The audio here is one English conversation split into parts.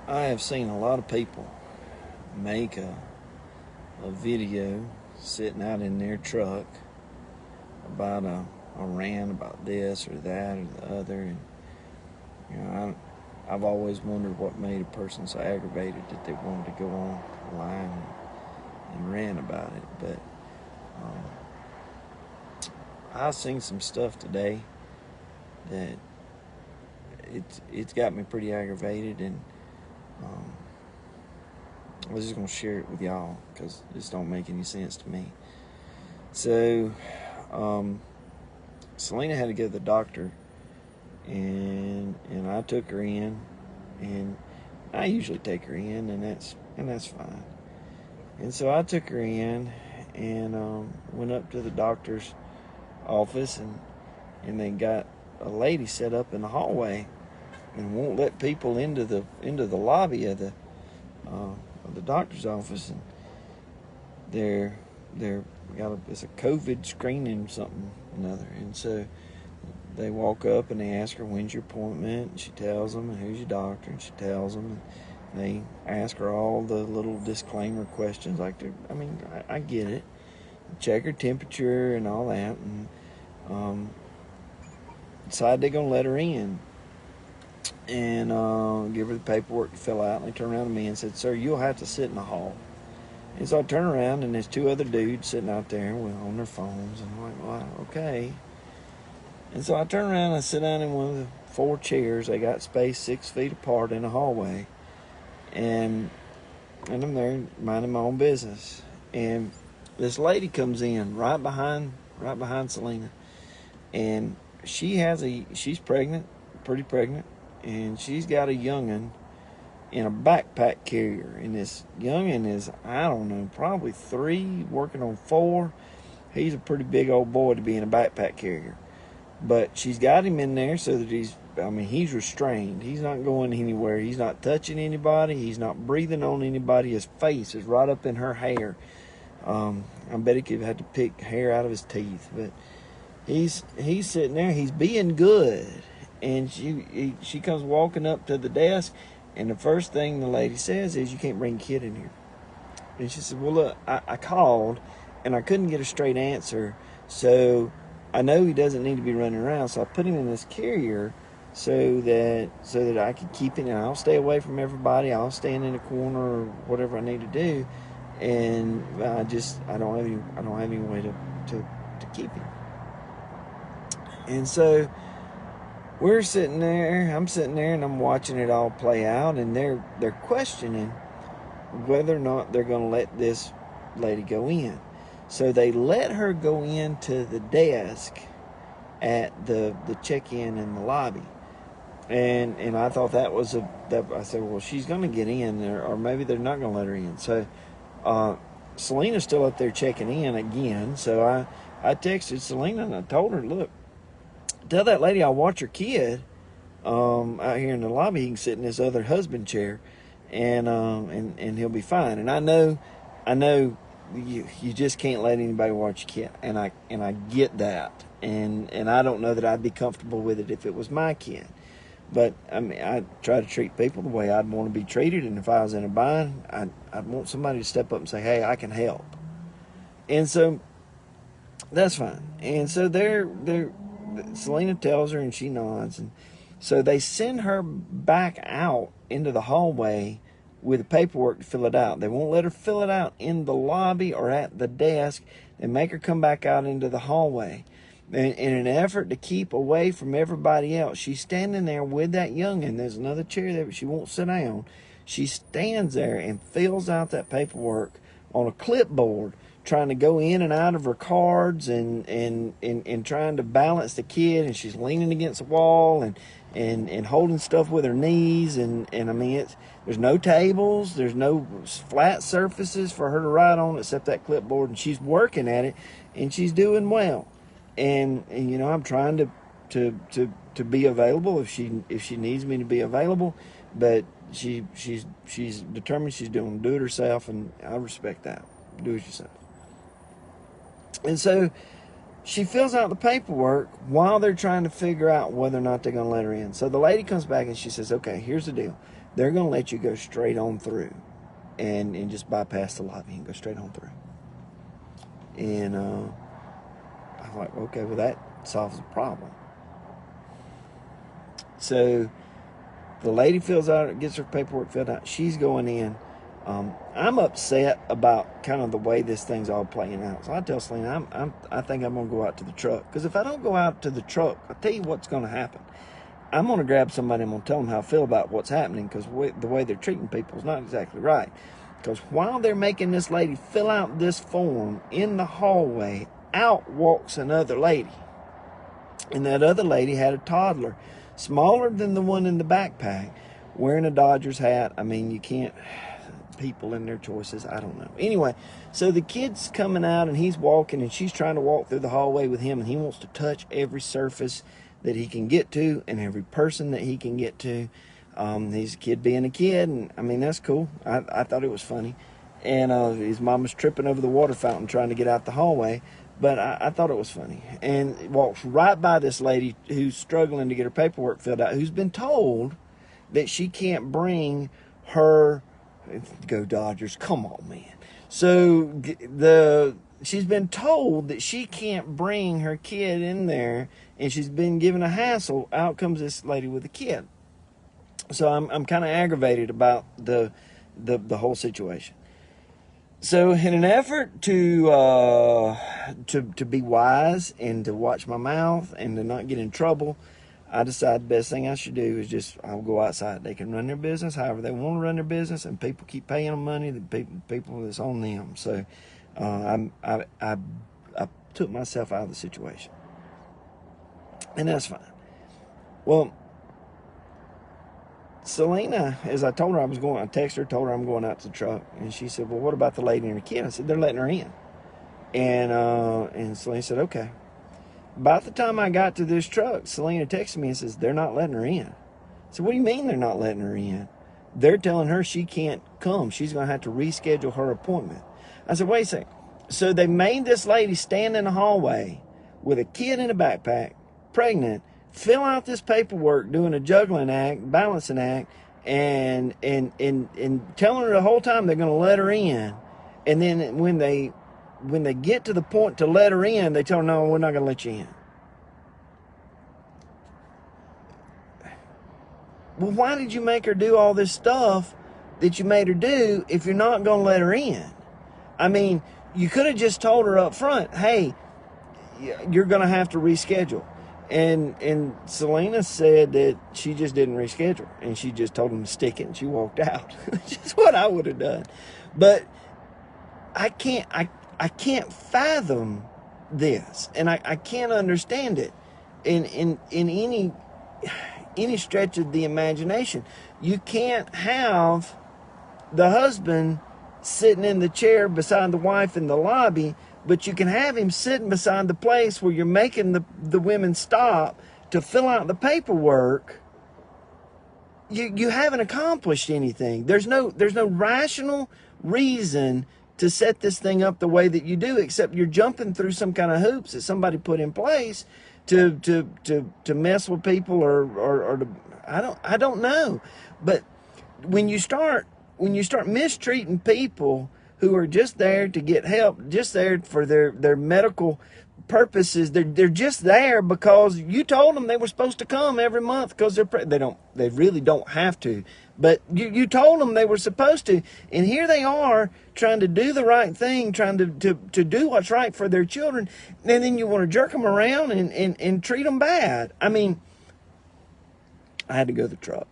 I have seen a lot of people make a video sitting out in their truck about a rant about this or that or the other. And, I've always wondered what made a person so aggravated that they wanted to go online and rant about it. But I've seen some stuff today that it's got me pretty aggravated, and um, I was just gonna share it with y'all because this don't make any sense to me. So, Selena had to go to the doctor, and I took her in, and I usually take her in, and that's fine. And so I took her in, and went up to the doctor's office, and they got a lady set up in the hallway, and won't let people into the lobby of the doctor's office, and they're it's a COVID screening something or another, and so they walk up and they ask her, when's your appointment, and she tells them, and who's your doctor, and she tells them, and they ask her all the little disclaimer questions like I get it, check her temperature and all that, and decide they're gonna let her in and give her the paperwork to fill out. And they turned around to me and said, sir, you'll have to sit in the hall. And so I turn around, and there's two other dudes sitting out there on their phones. And I'm like, wow, okay. And so I turn around and I sit down in one of the 4 chairs. They got spaced 6 feet apart in the hallway. And I'm there minding my own business. And this lady comes in right behind Selena. And she's pregnant, pretty pregnant. And she's got a youngin' in a backpack carrier. And this youngin' is, I don't know, probably 3, working on 4. He's a pretty big old boy to be in a backpack carrier. But she's got him in there so that he's restrained. He's not going anywhere. He's not touching anybody. He's not breathing on anybody. His face is right up in her hair. I bet he could have had to pick hair out of his teeth. But he's sitting there. He's being good. And she comes walking up to the desk, and the first thing the lady says is, you can't bring a kid in here. And she said, well, look, I called, and I couldn't get a straight answer, so I know he doesn't need to be running around, so I put him in this carrier so that I could keep him, and I'll stay away from everybody. I'll stand in a corner or whatever I need to do, and I don't have any way to keep him. And so I'm sitting there, and I'm watching it all play out, and they're questioning whether or not they're going to let this lady go in. So they let her go into the desk at the check-in in the lobby. And I thought I said, well, she's going to get in, or maybe they're not going to let her in. So Selena's still up there checking in again. So I texted Selena, and I told her, look, tell that lady I'll watch her kid out here in the lobby. He can sit in this other husband chair, and he'll be fine. And I know you just can't let anybody watch your kid, and I get that, and I don't know that I'd be comfortable with it if it was my kid. But I try to treat people the way I'd want to be treated, and if I was in a bind, I'd want somebody to step up and say, hey, I can help. And so that's fine. And so Selena tells her, and she nods. And so they send her back out into the hallway with the paperwork to fill it out. They won't let her fill it out in the lobby or at the desk. They make her come back out into the hallway. And in an effort to keep away from everybody else, she's standing there with that youngin'. There's another chair there, but she won't sit down. She stands there and fills out that paperwork on a clipboard, trying to go in and out of her cards and trying to balance the kid, and she's leaning against the wall and holding stuff with her knees, and there's no tables, there's no flat surfaces for her to write on except that clipboard, and she's working at it, and she's doing well. And I'm trying to be available if she needs me to be available, but she's determined she's going to do it herself, and I respect that. Do it yourself. And so she fills out the paperwork while they're trying to figure out whether or not they're going to let her in. So the lady comes back and she says, okay, here's the deal. They're going to let you go straight on through and just bypass the lobby and go straight on through. And I'm like, okay, well, that solves the problem. So the lady fills out, gets her paperwork filled out. She's going in. I'm upset about kind of the way this thing's all playing out. So I tell Selena, I think I'm going to go out to the truck. Because if I don't go out to the truck, I'll tell you what's going to happen. I'm going to grab somebody, I'm going to tell them how I feel about what's happening, because the way they're treating people is not exactly right. Because while they're making this lady fill out this form in the hallway, out walks another lady. And that other lady had a toddler, smaller than the one in the backpack, wearing a Dodgers hat. I mean, you can't, people and their choices, I don't know. Anyway, so the kid's coming out and he's walking and she's trying to walk through the hallway with him, and he wants to touch every surface that he can get to and every person that he can get to. He's a kid being a kid, and I mean, that's cool. I thought it was funny. And his mama's tripping over the water fountain trying to get out the hallway, but I thought it was funny. And he walks right by this lady who's struggling to get her paperwork filled out, who's been told that she can't bring her, go Dodgers, come on, man. So she's been told that she can't bring her kid in there, and she's been given a hassle. Out comes this lady with a kid. So I'm kind of aggravated about the whole situation. So in an effort to be wise and to watch my mouth and to not get in trouble, I decided the best thing I should do is I'll go outside. They can run their business however they want to run their business, and people keep paying them money. The people that's on them. So I took myself out of the situation, and that's fine. Well, Selena, as I told her I texted her, told her I'm going out to the truck, and she said, well, what about the lady and her kid? I said, they're letting her in. And Selena said, okay. About the time I got to this truck, Selena texted me and says, they're not letting her in. So what do you mean they're not letting her in? They're telling her she can't come. She's going to have to reschedule her appointment. I said, wait a second. So they made this lady stand in the hallway with a kid in a backpack, pregnant, fill out this paperwork, doing a juggling act, balancing act, and telling her the whole time they're going to let her in. And then when they get to the point to let her in, they tell her, no, we're not going to let you in. Well, why did you make her do all this stuff that you made her do if you're not going to let her in? I mean, you could have just told her up front, hey, you're going to have to reschedule. And Selena said that she just didn't reschedule, and she just told him to stick it, and she walked out, which is what I would have done. But I can't fathom this, and I can't understand it in any stretch of the imagination. You can't have the husband sitting in the chair beside the wife in the lobby, but you can have him sitting beside the place where you're making the women stop to fill out the paperwork. You haven't accomplished anything. There's no rational reason to set this thing up the way that you do, except you're jumping through some kind of hoops that somebody put in place to mess with people or to, I don't know. But when you start mistreating people who are just there to get help, just there for their medical purposes, they're just there because you told them they were supposed to come every month because they really don't have to, but you told them they were supposed to, and here they are trying to do the right thing, trying to do what's right for their children, and then you want to jerk them around and treat them bad. I mean, I had to go to the truck.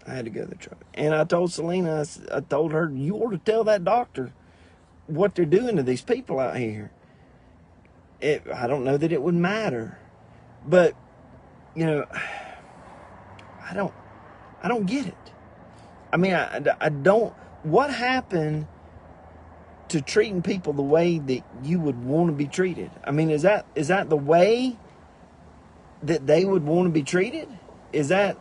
And I told Selena, I told her, you ought to tell that doctor what they're doing to these people out here. I don't know that it would matter, but you know, I don't get it. I mean, I don't. What happened to treating people the way that you would want to be treated? I mean, is that the way that they would want to be treated? Is that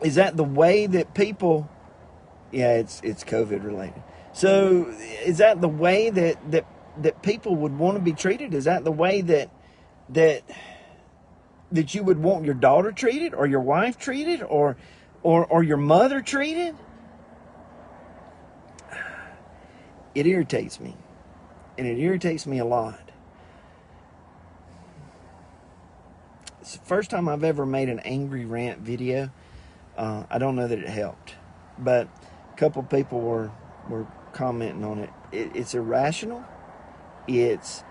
the way that people? Yeah, it's COVID related. So is that the way that that people would want to be treated? Is that the way that you would want your daughter treated, or your wife treated, or your mother treated? It irritates me, and it irritates me a lot. It's the first time I've ever made an angry rant video. I don't know that it helped, but a couple people were commenting on it. It's irrational. It's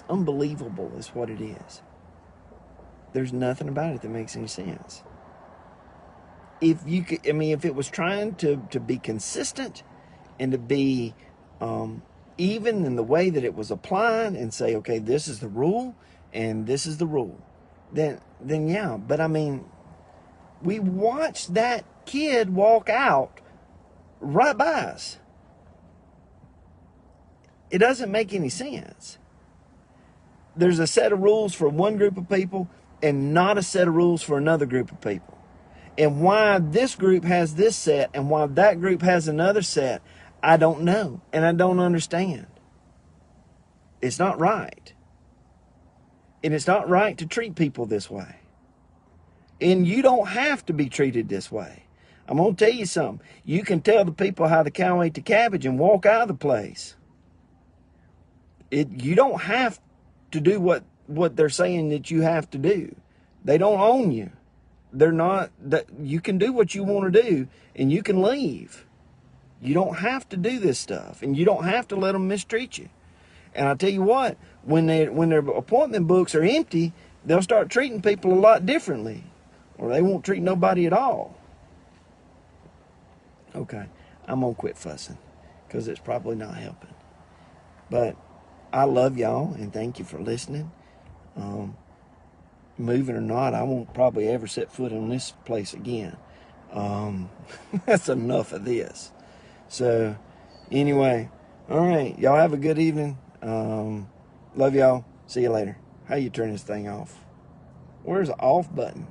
unbelievable is what it is. There's nothing about it that makes any sense. If it was trying to be consistent and to be even in the way that it was applying, and say, okay, this is the rule and this is the rule, then yeah. But I mean, we watched that kid walk out right by us. It doesn't make any sense. There's a set of rules for one group of people and not a set of rules for another group of people. And why this group has this set and why that group has another set, I don't know. And I don't understand. It's not right. And it's not right to treat people this way. And you don't have to be treated this way. I'm going to tell you something. You can tell the people how the cow ate the cabbage and walk out of the place. You don't have to do what they're saying that you have to do. They don't own you. They're not that. You can do what you want to do and you can leave. You don't have to do this stuff, and you don't have to let them mistreat you. And I tell you what, when their appointment books are empty, they'll start treating people a lot differently, or they won't treat nobody at all. Okay, I'm gonna quit fussing because it's probably not helping. But I love y'all and thank you for listening. Moving or not, I won't probably ever set foot in this place again. That's enough of this. So anyway, all right, y'all have a good evening. Love y'all. See you later. How you turn this thing off? Where's the off button?